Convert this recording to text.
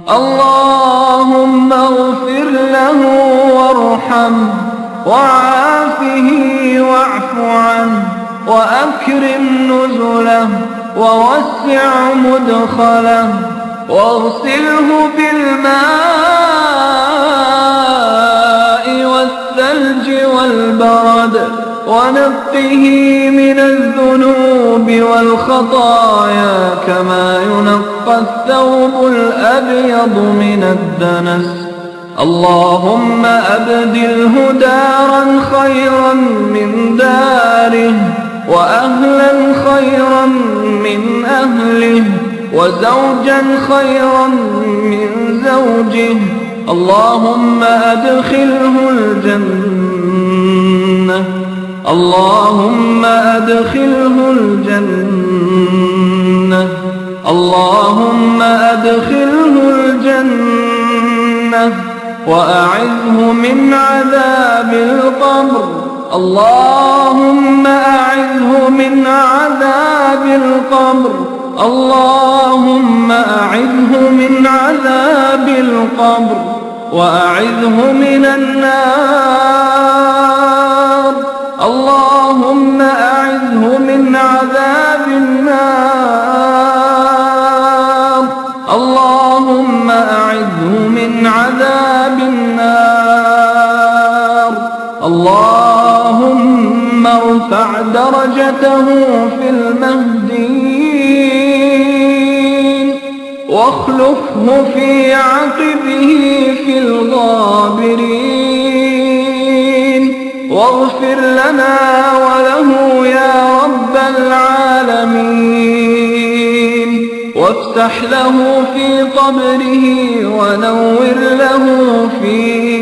اللهم اغفر له وارحمه وعافه واعف عنه وأكرم نزله ووسع مدخله واغسله بالماء والثلج والبرد ونقه من الذنوب والخطايا كما ينقى الثوب الأبيض من الدنس. اللهم أبدله دارا خيرا من داره وأهلا خيرا من أهله وزوجا خيرا من زوجه. اللهم أدخله الجنة، اللهم أدخله الجنة، اللهم أدخله الجنة وأعذه من عذاب القبر. اللهم أعذه من عذاب القبر، اللهم أعذه من عذاب القبر وأعذه من النار. اللهم أعذه من عذاب النار، اللهم أعذه من عذاب النار. اللهم ارفع درجته في المهديين واخلفه في عقبه في الغابرين واغفر لنا وله يا رب العالمين وافتح له في قبره ونور له فيه